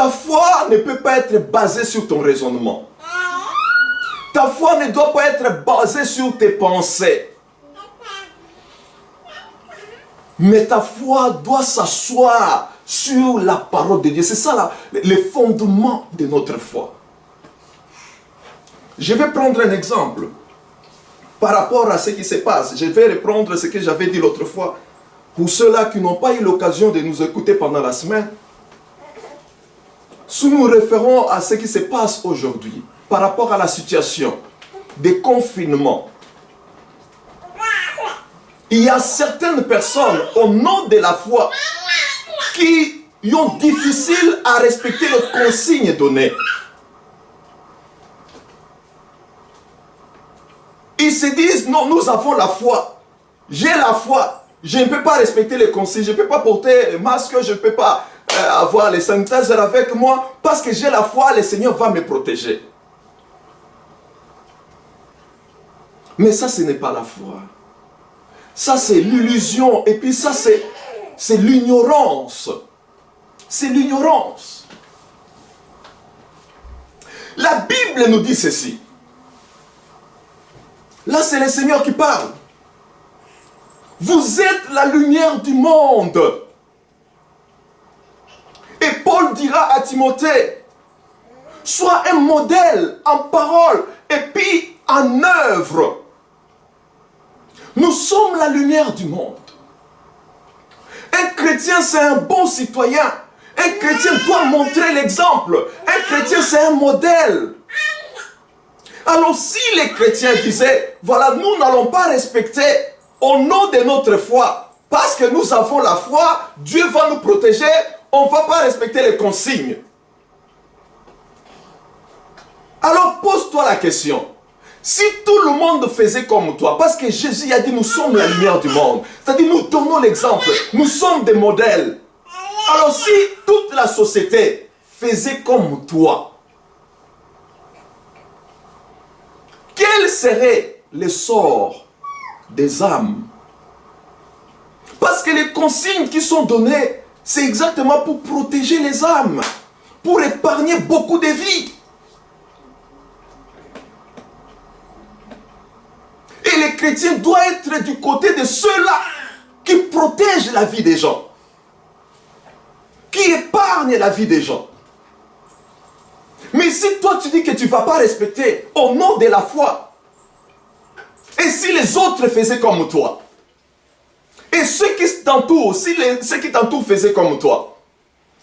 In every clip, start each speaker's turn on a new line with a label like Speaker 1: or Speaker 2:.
Speaker 1: Ta foi ne peut pas être basée sur ton raisonnement. Ta foi ne doit pas être basée sur tes pensées. Mais ta foi doit s'asseoir sur la parole de Dieu. C'est ça là, le fondement de notre foi. Je vais prendre un exemple par rapport à ce qui se passe. Je vais reprendre ce que j'avais dit l'autre fois. Pour ceux-là qui n'ont pas eu l'occasion de nous écouter pendant la semaine, si nous référons à ce qui se passe aujourd'hui, par rapport à la situation de confinement, il y a certaines personnes, au nom de la foi, qui ont difficile à respecter les consignes données. Ils se disent, non, nous avons la foi. J'ai la foi. Je ne peux pas respecter les consignes. Je ne peux pas porter le masque. Je ne peux pas avoir les sanitaires avec moi. Parce que j'ai la foi, le Seigneur va me protéger. Mais ça, ce n'est pas la foi. Ça, c'est l'illusion. Et puis ça, c'est l'ignorance. C'est l'ignorance. La Bible nous dit ceci. Là, c'est le Seigneur qui parle. Vous êtes la lumière du monde. Et Paul dira à Timothée, sois un modèle en parole et puis en œuvre. Nous sommes la lumière du monde. Un chrétien, c'est un bon citoyen. Un chrétien doit montrer l'exemple. Un chrétien, c'est un modèle. Alors si les chrétiens disaient, voilà, nous n'allons pas respecter au nom de notre foi, parce que nous avons la foi, Dieu va nous protéger, on ne va pas respecter les consignes. Alors pose-toi la question, si tout le monde faisait comme toi, parce que Jésus a dit, nous sommes la lumière du monde, c'est-à-dire nous donnons l'exemple, nous sommes des modèles. Alors si toute la société faisait comme toi, quel serait le sort des âmes? Parce que les consignes qui sont données, c'est exactement pour protéger les âmes, pour épargner beaucoup de vies. Et les chrétiens doivent être du côté de ceux-là qui protègent la vie des gens, qui épargnent la vie des gens. Mais si toi tu dis que tu ne vas pas respecter au nom de la foi, et si les autres faisaient comme toi, et ceux qui t'entourent, si ceux qui t'entourent faisaient comme toi,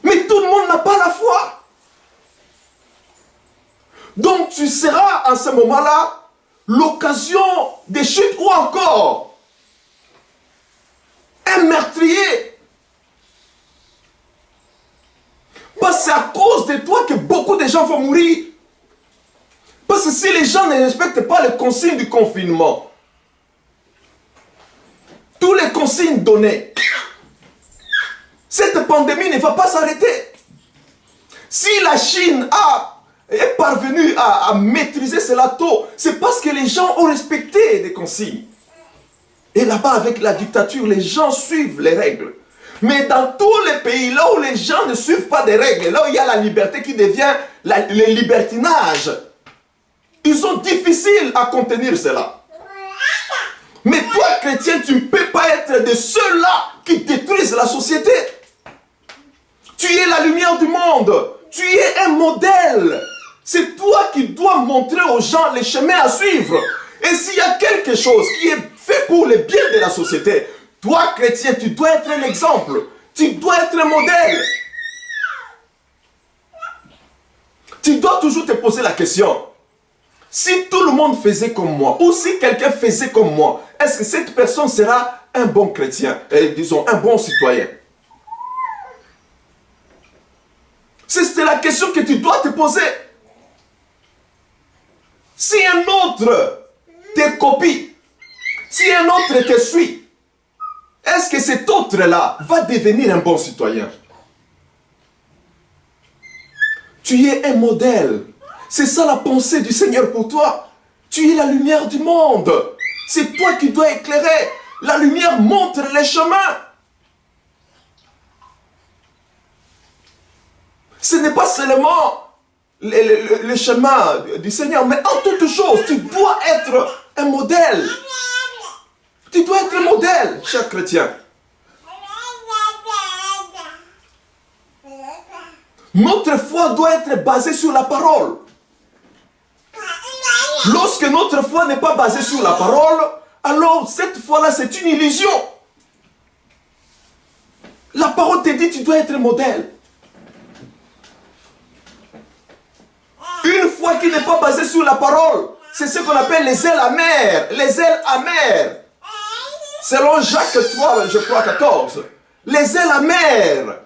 Speaker 1: mais tout le monde n'a pas la foi. Donc tu seras à ce moment-là l'occasion de chute ou encore un meurtrier. Parce que c'est à cause de toi que beaucoup de gens vont mourir. Parce que si les gens ne respectent pas les consignes du confinement, tous les consignes données, cette pandémie ne va pas s'arrêter. Si la Chine est parvenue à maîtriser cela tôt, c'est parce que les gens ont respecté les consignes. Et là-bas, avec la dictature, les gens suivent les règles. Mais dans tous les pays, là où les gens ne suivent pas des règles, là où il y a la liberté qui devient le libertinage, ils sont difficiles à contenir cela. Mais toi, chrétien, tu ne peux pas être de ceux-là qui détruisent la société. Tu es la lumière du monde. Tu es un modèle. C'est toi qui dois montrer aux gens les chemins à suivre. Et s'il y a quelque chose qui est fait pour le bien de la société, toi, chrétien, tu dois être un exemple. Tu dois être un modèle. Tu dois toujours te poser la question. Si tout le monde faisait comme moi, ou si quelqu'un faisait comme moi, est-ce que cette personne sera un bon chrétien, disons un bon citoyen? C'est la question que tu dois te poser. Si un autre te copie, si un autre te suit, est-ce que cet autre-là va devenir un bon citoyen? Tu es un modèle. C'est ça la pensée du Seigneur pour toi. Tu es la lumière du monde. C'est toi qui dois éclairer. La lumière montre les chemins. Ce n'est pas seulement le chemin du Seigneur, mais en toute chose, tu dois être un modèle. Tu dois être un modèle, cher chrétien. Notre foi doit être basée sur la parole. Lorsque notre foi n'est pas basée sur la parole, alors cette foi-là, c'est une illusion. La parole te dit, tu dois être modèle. Une foi qui n'est pas basée sur la parole, c'est ce qu'on appelle les ailes amères. Les ailes amères. Selon Jacques 3, je crois 14. Les ailes amères.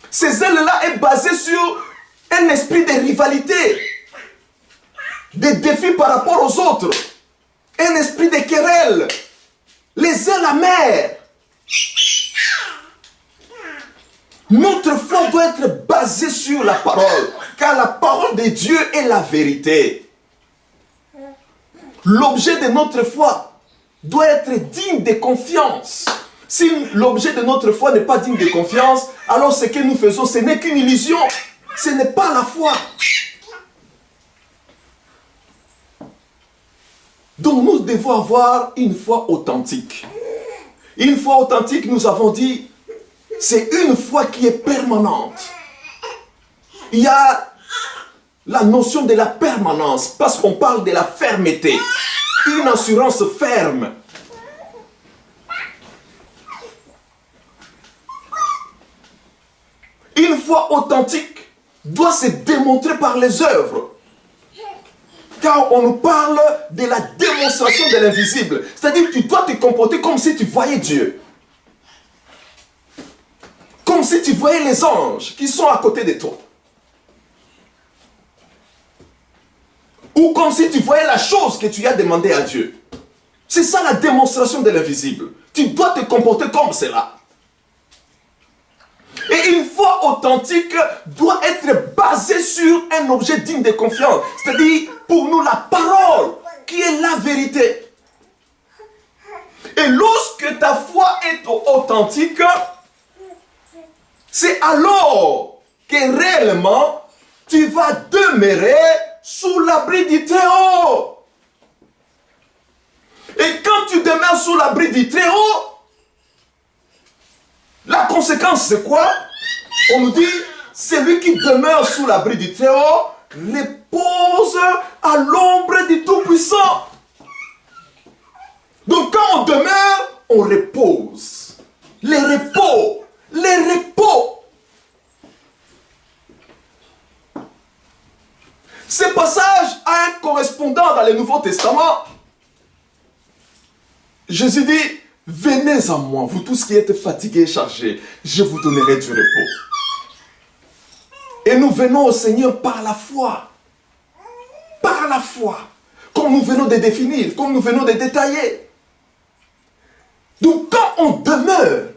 Speaker 1: Ces ailes-là sont basées sur un esprit de rivalité, de défis par rapport aux autres, un esprit de querelle, les ailes amères. Notre foi doit être basée sur la parole, car la parole de Dieu est la vérité. L'objet de notre foi doit être digne de confiance. Si l'objet de notre foi n'est pas digne de confiance, alors ce que nous faisons, ce n'est qu'une illusion. Ce n'est pas la foi. Donc nous devons avoir une foi authentique. Une foi authentique, nous avons dit, c'est une foi qui est permanente. Il y a la notion de la permanence, parce qu'on parle de la fermeté. Une assurance ferme. Une foi authentique doit se démontrer par les œuvres. Car on nous parle de la démonstration de l'invisible. C'est-à-dire que tu dois te comporter comme si tu voyais Dieu. Comme si tu voyais les anges qui sont à côté de toi. Ou comme si tu voyais la chose que tu as demandé à Dieu. C'est ça la démonstration de l'invisible. Tu dois te comporter comme cela. Et une foi authentique doit être basée sur un objet digne de confiance. C'est-à-dire, pour nous, la parole, qui est la vérité. Et lorsque ta foi est authentique, c'est alors que réellement, tu vas demeurer sous l'abri du Très-Haut. Et quand tu demeures sous l'abri du Très-Haut, la conséquence, c'est quoi? On nous dit, celui qui demeure sous l'abri du Très-Haut repose à l'ombre du Tout-Puissant. Donc quand on demeure, on repose. Les repos. Les repos. Ce passage a un correspondant dans le Nouveau Testament. Jésus dit, venez à moi, vous tous qui êtes fatigués et chargés, je vous donnerai du repos. Et nous venons au Seigneur par la foi. Par la foi. Comme nous venons de définir, comme nous venons de détailler. Donc quand on demeure,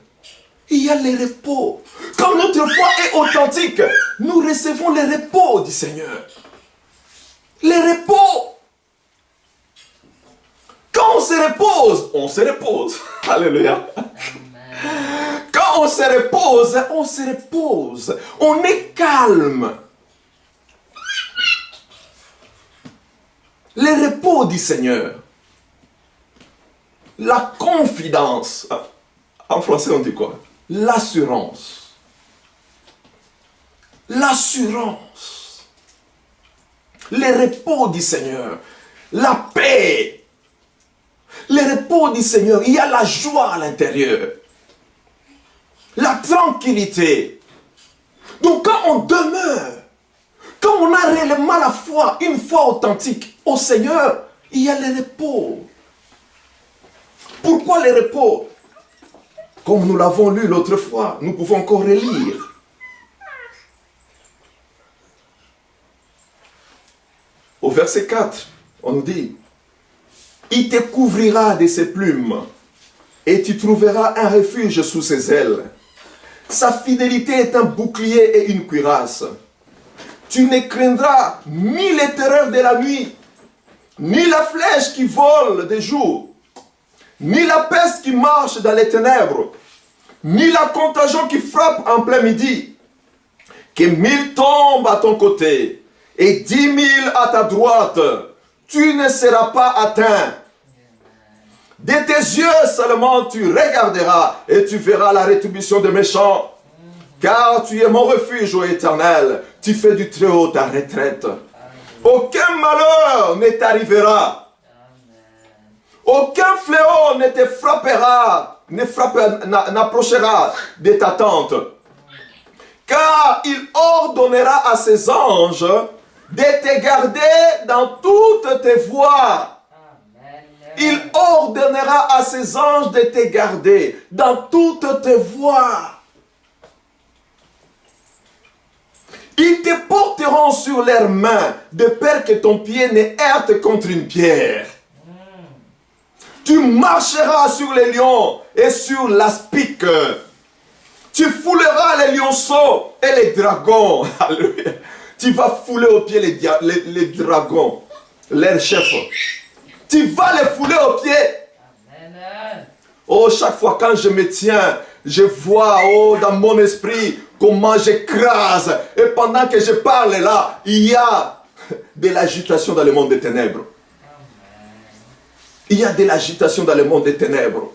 Speaker 1: il y a les repos. Quand notre foi est authentique, nous recevons les repos du Seigneur. Les repos. Quand on se repose, on se repose. Alléluia. Quand on se repose, on se repose. On est calme. Les repos du Seigneur. La confidence. En français, on dit quoi? L'assurance. L'assurance. Les repos du Seigneur. La paix. Les repos du Seigneur. Il y a la joie à l'intérieur. La tranquillité. Donc quand on demeure, quand on a réellement la foi, une foi authentique au Seigneur, il y a les repos. Pourquoi les repos? Comme nous l'avons lu l'autre fois, nous pouvons encore relire. Au verset 4, on nous dit, « Il te couvrira de ses plumes, et tu trouveras un refuge sous ses ailes. Sa fidélité est un bouclier et une cuirasse. Tu ne craindras ni les terreurs de la nuit, ni la flèche qui vole de jour, ni la peste qui marche dans les ténèbres, ni la contagion qui frappe en plein midi. Que 1000 tombent à ton côté et 10 000 à ta droite, tu ne seras pas atteint. De tes yeux seulement tu regarderas et tu verras la rétribution des méchants. Car tu es mon refuge, ô Éternel, tu fais du Très-Haut ta retraite. Aucun malheur ne t'arrivera. Aucun fléau ne te frappera, n'approchera de ta tente. Car il ordonnera à ses anges de te garder dans toutes tes voies. Il ordonnera à ses anges de te garder dans toutes tes voies. Ils te porteront sur leurs mains, de peur que ton pied ne heurte contre une pierre. Tu marcheras sur les lions et sur l'aspic. Tu fouleras les lionceaux et les dragons. Alléluia. Tu vas fouler aux pieds les dragons, leurs chefs. Tu vas les fouler aux pieds. Amen. Oh, chaque fois quand je me tiens, je vois dans mon esprit comment j'écrase. Et pendant que je parle là, il y a de l'agitation dans le monde des ténèbres. Il y a de l'agitation dans le monde des ténèbres.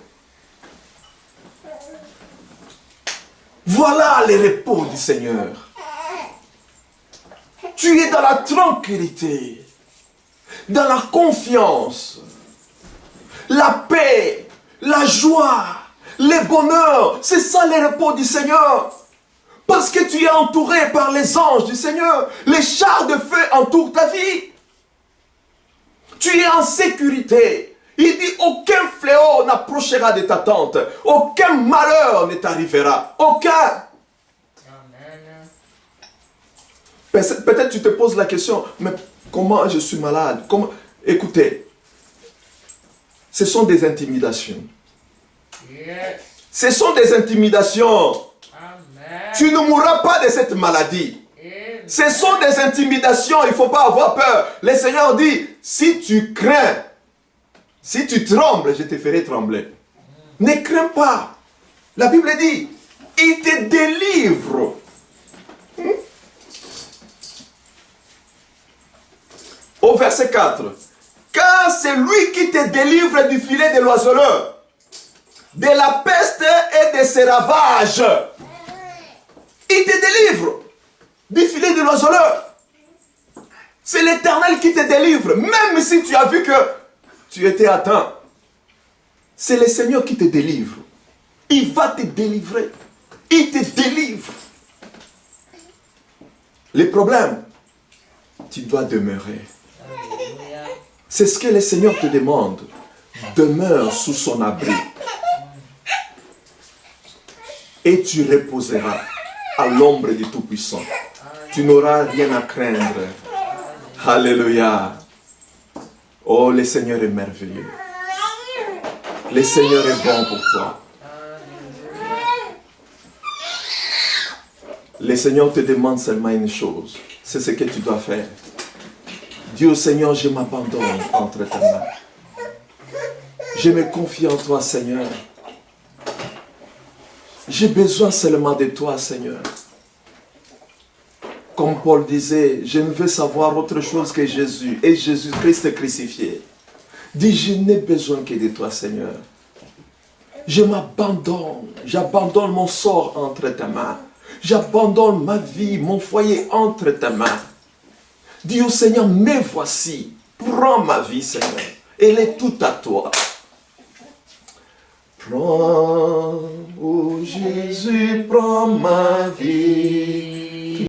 Speaker 1: Voilà le repos du Seigneur. Tu es dans la tranquillité, dans la confiance, la paix, la joie, le bonheur. C'est ça le repos du Seigneur. Parce que tu es entouré par les anges du Seigneur. Les chars de feu entourent ta vie. Tu es en sécurité. Il dit, aucun fléau n'approchera de ta tente. Aucun malheur ne t'arrivera. Aucun. Amen. Peut-être tu te poses la question, mais comment je suis malade? Comment... Écoutez, ce sont des intimidations. Yes. Ce sont des intimidations. Amen. Tu ne mourras pas de cette maladie. Amen. Ce sont des intimidations, il ne faut pas avoir peur. Le Seigneur dit, si tu crains, si tu trembles, je te ferai trembler. Ne crains pas. La Bible dit, il te délivre. Au verset 4. Car c'est lui qui te délivre du filet de l'oiseleur, de la peste et de ses ravages. Il te délivre du filet de l'oiseleur. C'est l'Éternel qui te délivre. Même si tu as vu que tu étais atteint, c'est le Seigneur qui te délivre. Il va te délivrer. Il te délivre. Les problèmes, tu dois demeurer. C'est ce que le Seigneur te demande. Demeure sous son abri. Et tu reposeras à l'ombre du Tout-Puissant. Tu n'auras rien à craindre. Alléluia. Oh, le Seigneur est merveilleux. Le Seigneur est bon pour toi. Le Seigneur te demande seulement une chose. C'est ce que tu dois faire. Dis au Seigneur, je m'abandonne entre tes mains. Je me confie en toi, Seigneur. J'ai besoin seulement de toi, Seigneur. Comme Paul disait, je ne veux savoir autre chose que Jésus et Jésus-Christ crucifié. Dis, je n'ai besoin que de toi, Seigneur. Je m'abandonne, j'abandonne mon sort entre tes mains. J'abandonne ma vie, mon foyer entre tes mains. Dis au Seigneur, me voici, prends ma vie, Seigneur. Elle est toute à toi. Prends